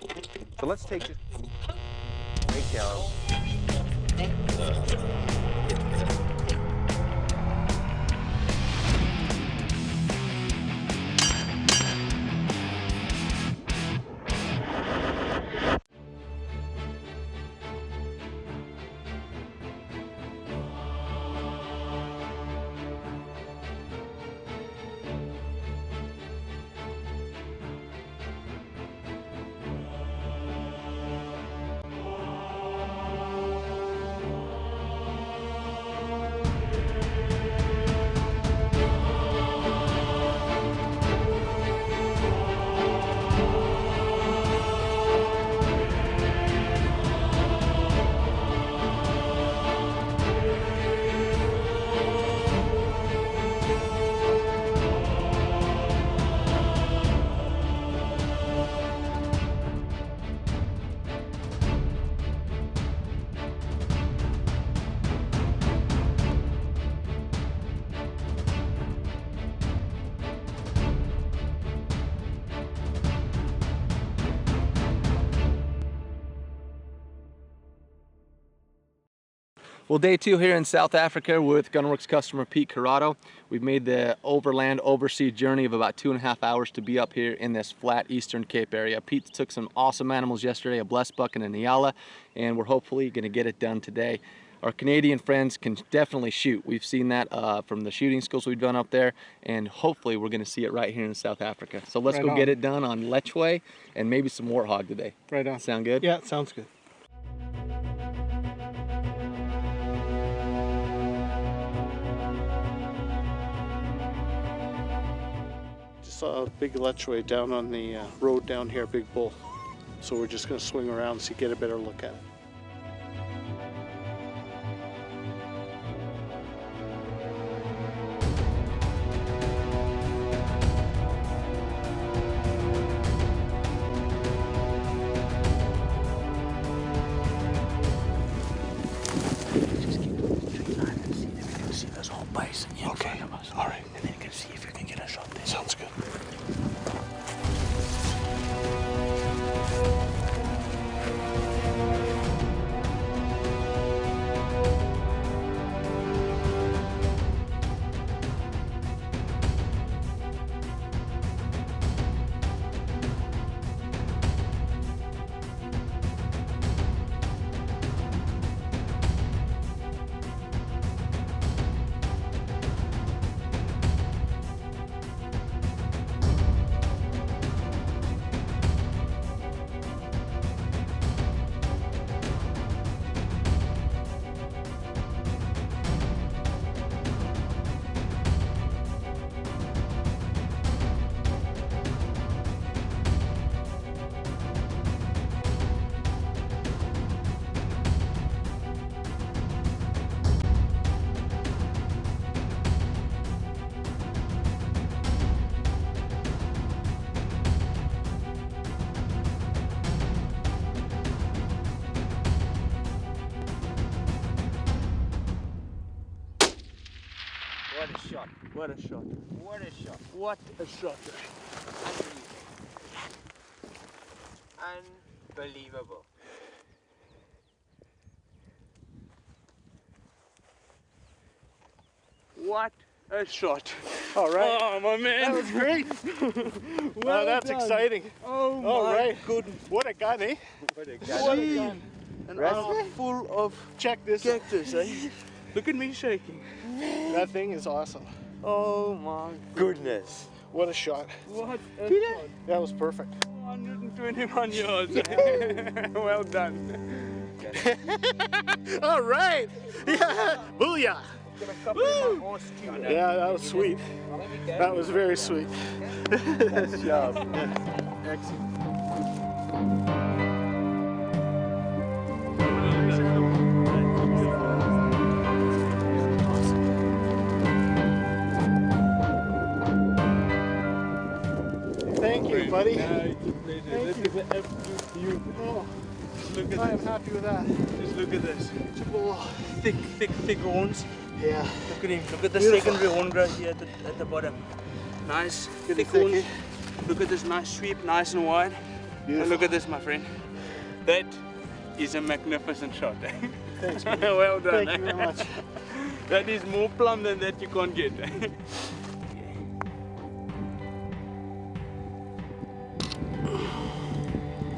So let's take this breakdown. Well, day 2 here in South Africa with Gunwerks customer Pete Corrado. We've made the overland oversea journey of about 2.5 hours to be up here in this flat Eastern Cape area. Pete took some awesome animals yesterday, a blessed buck and a nyala, and we're hopefully going to get it done today. Our Canadian friends can definitely shoot. We've seen that from the shooting schools we've done up there, and hopefully we're going to see it right here in South Africa. So let's go get it done on Lechwe and maybe some warthog today. Right on. Sound good? Yeah, it sounds good. Saw a big Lechwe down on the road down here, big bull. So we're just going to swing around and get a better look at it. Just keep looking straight line and see if you can see this whole bison in front of us. All right. And then you can see if you can get a shot there. Sounds good. What a shot. What a shot. What a shot. What a shot. Unbelievable. What a shot. All right. Oh, my man. That was great. Well wow, that's done. exciting. Oh, All my right. goodness. What a gun, eh? What a What a gun. An Rest arm full of Check this. cactus, eh? Look at me shaking. That thing is awesome. Oh, my goodness. What a shot. What a shot. That was perfect. 121 yards. Well done. All right. Yeah. Booyah. Woo. Yeah, that was sweet. That was very sweet. Nice job. Excellent. Thank you, buddy. It's a pleasure. This is an absolute beauty. Oh, Look at I am this. happy with that. Just look at this. Oh, Thick horns. yeah. Look at him. Look at the Beautiful. secondary horn growth here at the bottom. Nice, Good thick and thick, horns. Look at this nice sweep, nice and wide. Beautiful. Look at this, my friend. That is a magnificent shot. Thanks, man. Well done. Thank you very much. That is more plumb than that you can't get.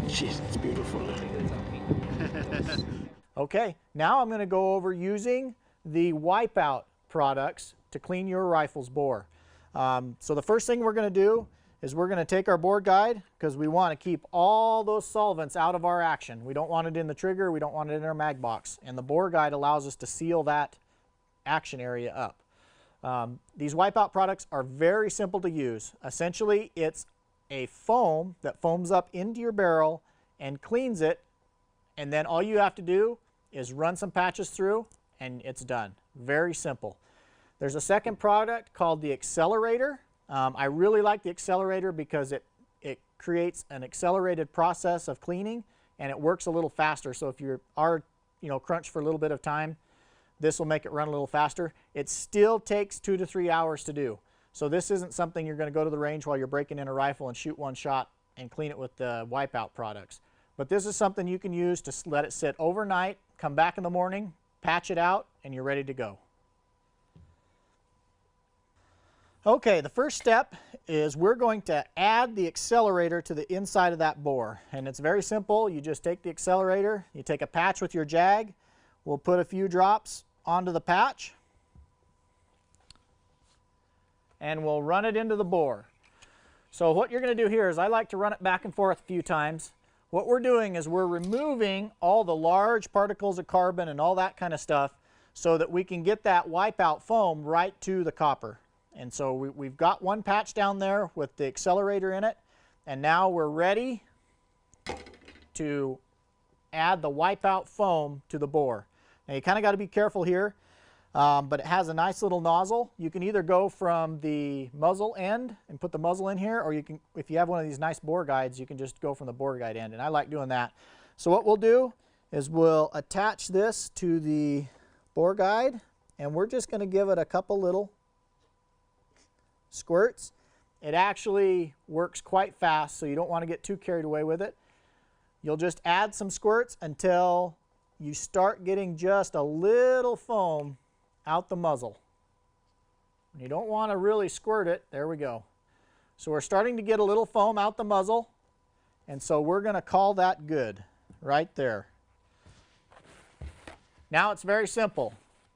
Jeez, that's beautiful. Okay, now I'm going to go over using the Wipeout products to clean your rifle's bore. So the first thing we're going to do is we're going to take our bore guide, because we want to keep all those solvents out of our action. We don't want it in the trigger, we don't want it in our mag box, and the bore guide allows us to seal that action area up. These Wipeout products are very simple to use. Essentially, it's a foam that foams up into your barrel and cleans it, and then all you have to do is run some patches through and it's done. Very simple. There's a second product called the accelerator. I really like the accelerator because it creates an accelerated process of cleaning, and it works a little faster. So if you are crunched for a little bit of time, this will make it run a little faster. It still takes 2 to 3 hours to do. So this isn't something you're going to go to the range while you're breaking in a rifle and shoot one shot and clean it with the Wipeout products. But this is something you can use to let it sit overnight, come back in the morning, patch it out, and you're ready to go. Okay, the first step is we're going to add the accelerator to the inside of that bore. And it's very simple. You just take the accelerator, you take a patch with your jag, we'll put a few drops onto the patch, and we'll run it into the bore. So what you're going to do here is I like to run it back and forth a few times. What we're doing is we're removing all the large particles of carbon and all that kind of stuff so that we can get that Wipeout foam right to the copper. And so we've got one patch down there with the accelerator in it, and now we're ready to add the Wipeout foam to the bore. Now you kind of got to be careful here, but it has a nice little nozzle. You can either go from the muzzle end and put the muzzle in here, or you can, if you have one of these nice bore guides, you can just go from the bore guide end, and I like doing that. So what we'll do is we'll attach this to the bore guide, and we're just going to give it a couple little squirts. It actually works quite fast, so you don't want to get too carried away with it. You'll just add some squirts until you start getting just a little foam out the muzzle. You don't want to really squirt it. There we go. So we're starting to get a little foam out the muzzle, and so we're going to call that good right there. Now it's very simple.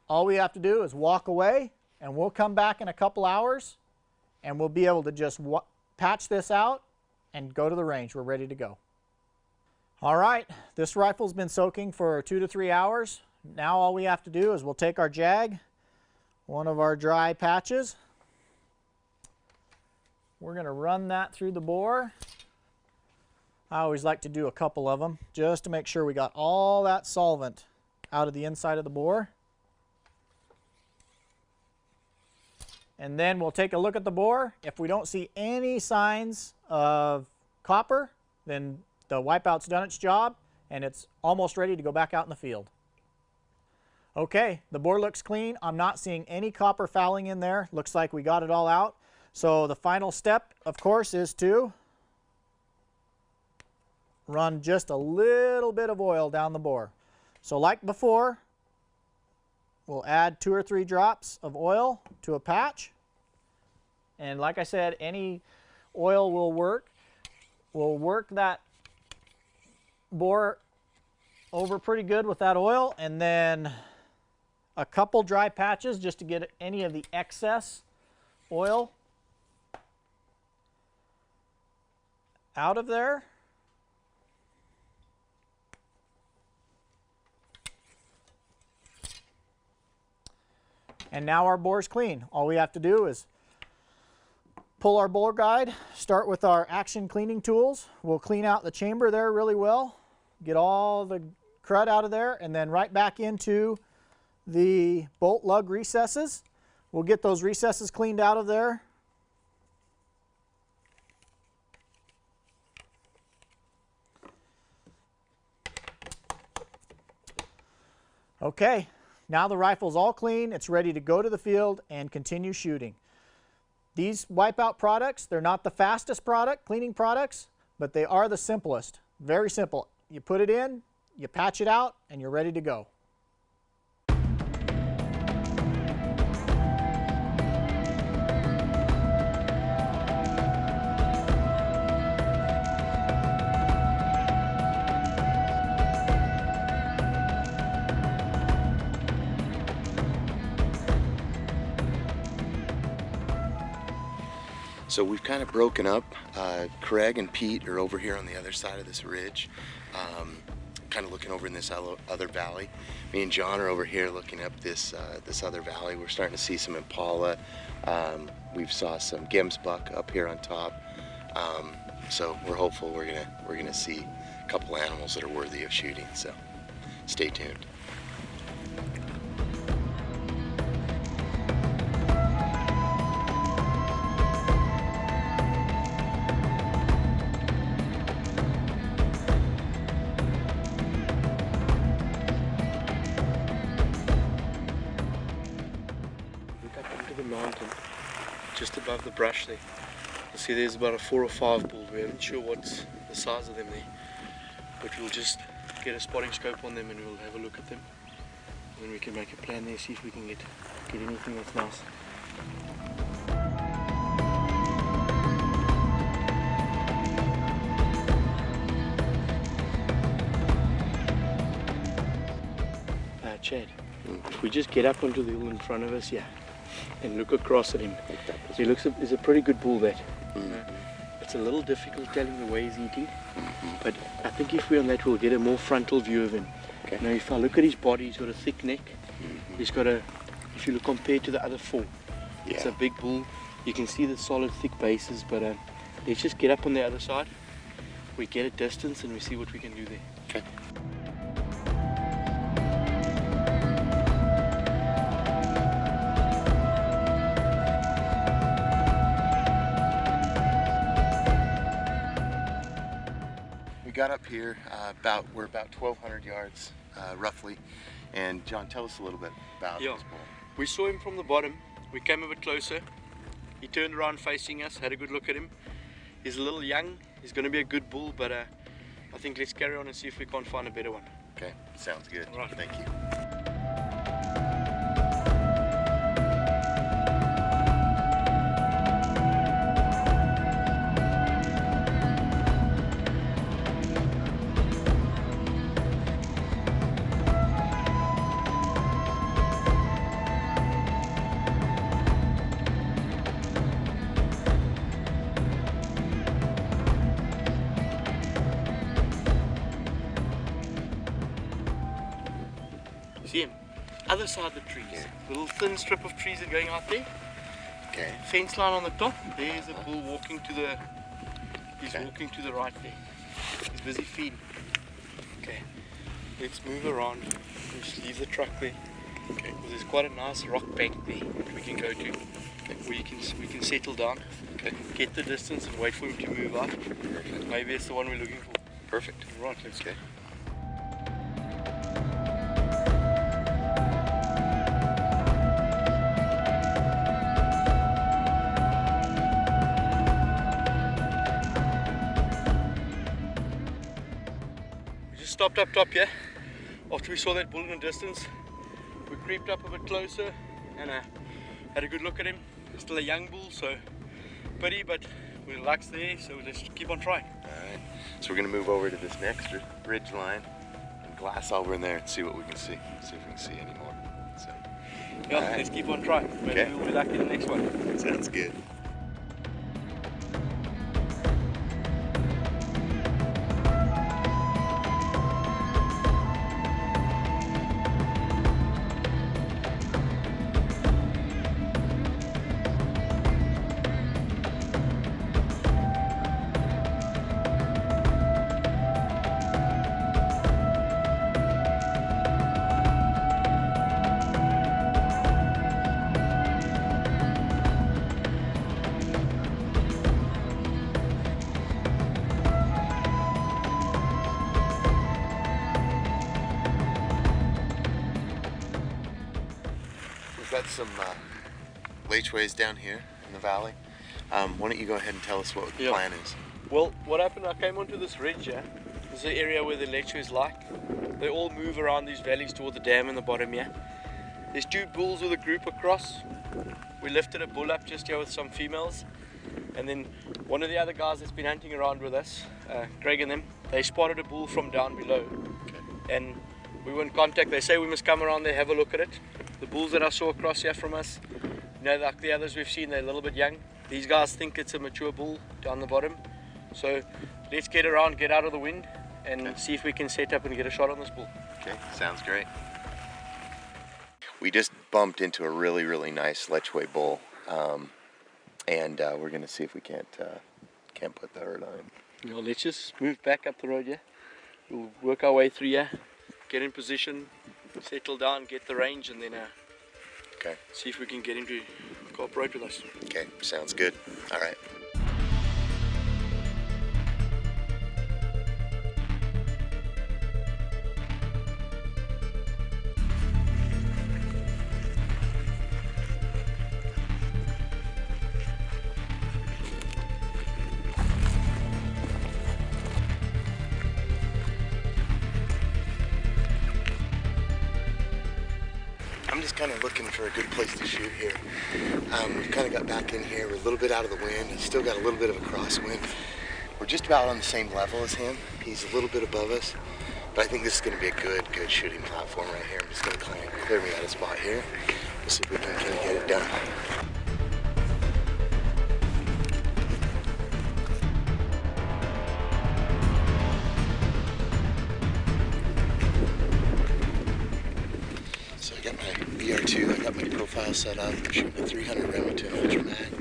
All we have to do is walk away, and we'll come back in a couple hours and we'll be able to just patch this out and go to the range. We're ready to go. All right, this rifle's been soaking for 2 to 3 hours. Now all we have to do is we'll take our jag, one of our dry patches. We're going to run that through the bore. I always like to do a couple of them just to make sure we got all that solvent out of the inside of the bore. And then we'll take a look at the bore. If we don't see any signs of copper, then the Wipeout's done its job and it's almost ready to go back out in the field. Okay, the bore looks clean. I'm not seeing any copper fouling in there. Looks like we got it all out. So the final step, of course, is to run just a little bit of oil down the bore. So like before, we'll add 2 or 3 drops of oil to a patch. And like I said, any oil will work. We'll work that bore over pretty good with that oil, and then a couple dry patches just to get any of the excess oil out of there. And now our bore's clean. All we have to do is pull our bore guide, start with our action cleaning tools. We'll clean out the chamber there really well, get all the crud out of there, and then right back into the bolt lug recesses. We'll get those recesses cleaned out of there. Okay. Now the rifle's all clean, it's ready to go to the field and continue shooting. These Wipeout products, they're not the fastest cleaning products, but they are the simplest. Very simple. You put it in, you patch it out, and you're ready to go. So we've kind of broken up. Kregg and Pete are over here on the other side of this ridge, kind of looking over in this other valley. Me and John are over here looking up this this other valley. We're starting to see some impala. We've saw some gemsbuck up here on top. So we're hopeful we're gonna see a couple animals that are worthy of shooting. So stay tuned. Mountain just above the brush there. You'll see there's about a 4 or 5 bull. We aren't sure what's the size of them there, but we'll just get a spotting scope on them and we'll have a look at them. And then we can make a plan there, see if we can get anything that's nice. Chad, if we just get up onto the hill in front of us, yeah, and look across at him. He's a pretty good bull, that. It's a little difficult telling the way he's eating, but I think if we're on that, we'll get a more frontal view of him. Okay. Now, if I look at his body, he's got a thick neck. He's got a, if you look compared to the other 4, it's a big bull. You can see the solid, thick bases, but let's just get up on the other side. We get a distance and we see what we can do there. Okay. Got up here we're about 1,200 yards roughly, and John, tell us a little bit about this bull. We saw him from the bottom. We came a bit closer. He turned around facing us, had a good look at him. He's a little young. He's going to be a good bull, but I think let's carry on and see if we can't find a better one. Okay, sounds good. All right. Thank you. See him? Other side of the trees. Little thin strip of trees are going out there. Okay. Fence line on the top. There's a bull walking to the. He's walking to the right there. He's busy feeding. Okay. Let's move around. Just leave the truck there. Okay. There's quite a nice rock bank there that we can go to, where we can settle down. Okay. Get the distance and wait for him to move out. Perfect. Maybe it's the one we're looking for. Perfect. Right. Let's go. Stopped up top here. After we saw that bull in the distance, we creeped up a bit closer and had a good look at him. He's still a young bull, so pity, but we're luck's there, so let's keep on trying. Alright, so we're going to move over to this next ridge line and glass over in there and see what we can see. See if we can see any more. So, yeah, let's keep on trying. Maybe we'll be lucky in the next one. Sounds good. We've got some Lechwe's down here in the valley. Why don't you go ahead and tell us what the plan is? Well, what happened, I came onto this ridge here. This is the area where the Lechwe's like. They all move around these valleys toward the dam in the bottom here. There's 2 bulls with a group across. We lifted a bull up just here with some females. And then one of the other guys that's been hunting around with us, Kregg and them, they spotted a bull from down below. Okay. And we were in contact. They say we must come around there, have a look at it. The bulls that I saw across here from us, you know, like the others we've seen, they're a little bit young. These guys think it's a mature bull down the bottom. So let's get around, get out of the wind, and see if we can set up and get a shot on this bull. Okay, sounds great. We just bumped into a really, really nice Lechwe bull, and we're gonna see if we can't put the herd on him. You know, let's just move back up the road here. We'll work our way through here, get in position, settle down, get the range, and then okay, see if we can get him to cooperate with us. Okay, sounds good. All right. I'm just kind of looking for a good place to shoot here. We've kind of got back in here. We're a little bit out of the wind. He's still got a little bit of a crosswind. We're just about on the same level as him. He's a little bit above us, but I think this is going to be a good shooting platform right here. I'm just going to kind of clear me out a spot here. We'll see if we can kind of get it done. BR2, I got my profile set up. I'm shooting a 300 Remington Ultra Mag,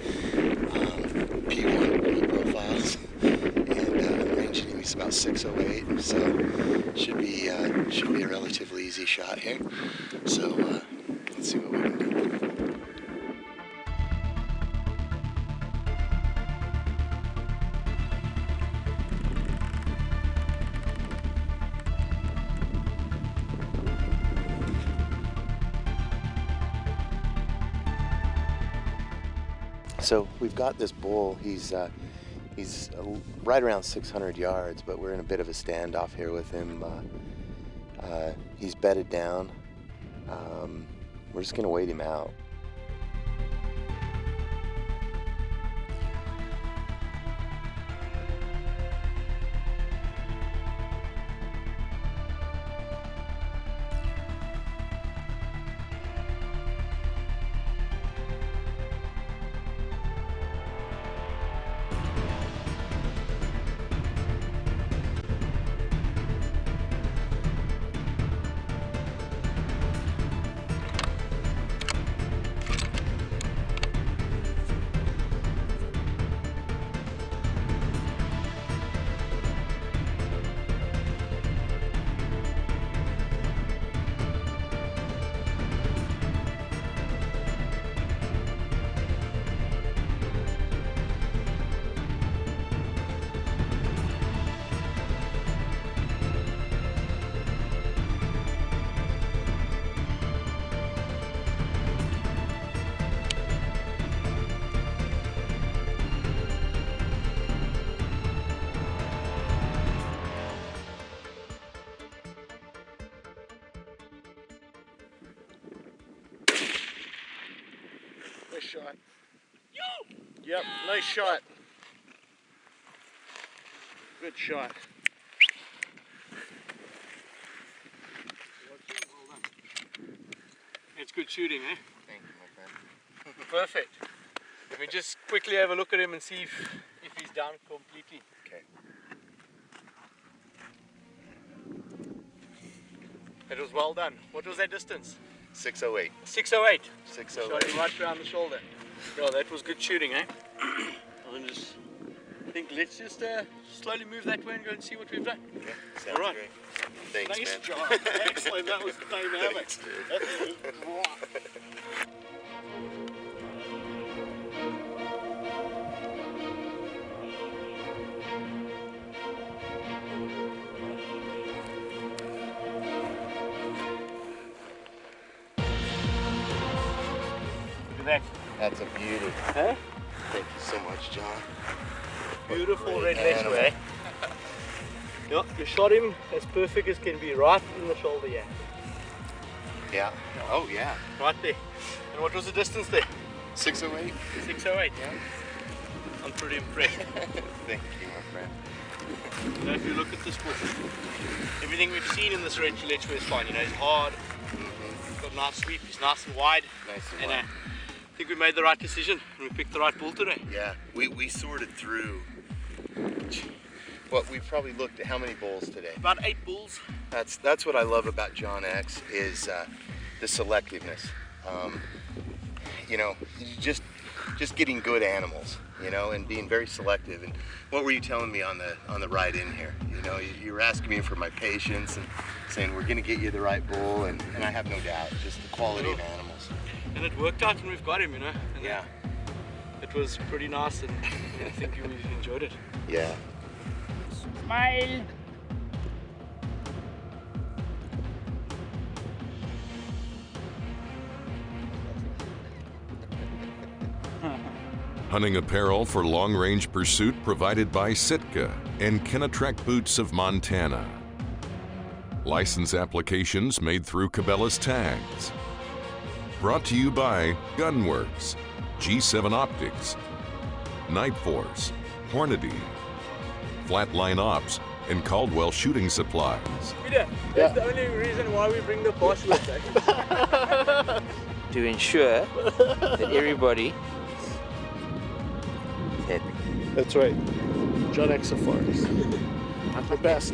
P1 on my profiles, and ranging him is about 608, so should be a relatively easy shot here. So let's see what we can do. So we've got this bull. He's right around 600 yards, but we're in a bit of a standoff here with him. He's bedded down. We're just gonna wait him out. Nice shot. Yep, nice shot. Good shot. It's good shooting, eh? Thank you, my friend. Perfect. Let me just quickly have a look at him and see if he's down completely. Okay. It was well done. What was that distance? 608. 608. 608. Shot him right around the shoulder. Yeah, that was good shooting, eh? I think let's just slowly move that way and go and see what we've done. Yeah, sounds All right. great. Thanks, Nice man. job. Excellent. That was dynamic. Thanks, dude. That was rock. Look at that. That's a beauty. Huh? Thank you so much, John. Beautiful red Lechwe. Yeah, you shot him as perfect as can be, right in the shoulder, yeah. Yeah. Oh yeah. Right there. And what was the distance there? 608. 608. Yeah. I'm pretty impressed. Thank you, my friend. Now if you look at this bull, everything we've seen in this red Lechwe is fine. You know, he's hard, he's got a nice sweep, he's nice and wide. Nice and wide. I think we made the right decision and we picked the right bull today. Yeah, we sorted through. What, we've probably looked at how many bulls today? About 8 bulls. That's what I love about John X is the selectiveness. You know, just getting good animals, you know, and being very selective. And what were you telling me on the ride in here? You know, you were asking me for my patience and saying we're going to get you the right bull, and I have no doubt, just the quality of animals. And it worked out, and we've got him, you know. And yeah. It was pretty nice, and I think you enjoyed it. Yeah. Smile. Hunting apparel for long-range pursuit provided by Sitka and Kenetrek Boots of Montana. License applications made through Cabela's Tags. Brought to you by Gunwerks, G7 Optics, Night Force, Hornady, Flatline Ops, and Caldwell Shooting Supplies. Peter, that's the only reason why we bring the boss with us. To ensure that everybody is happy. That's right. John X Safaris. The best.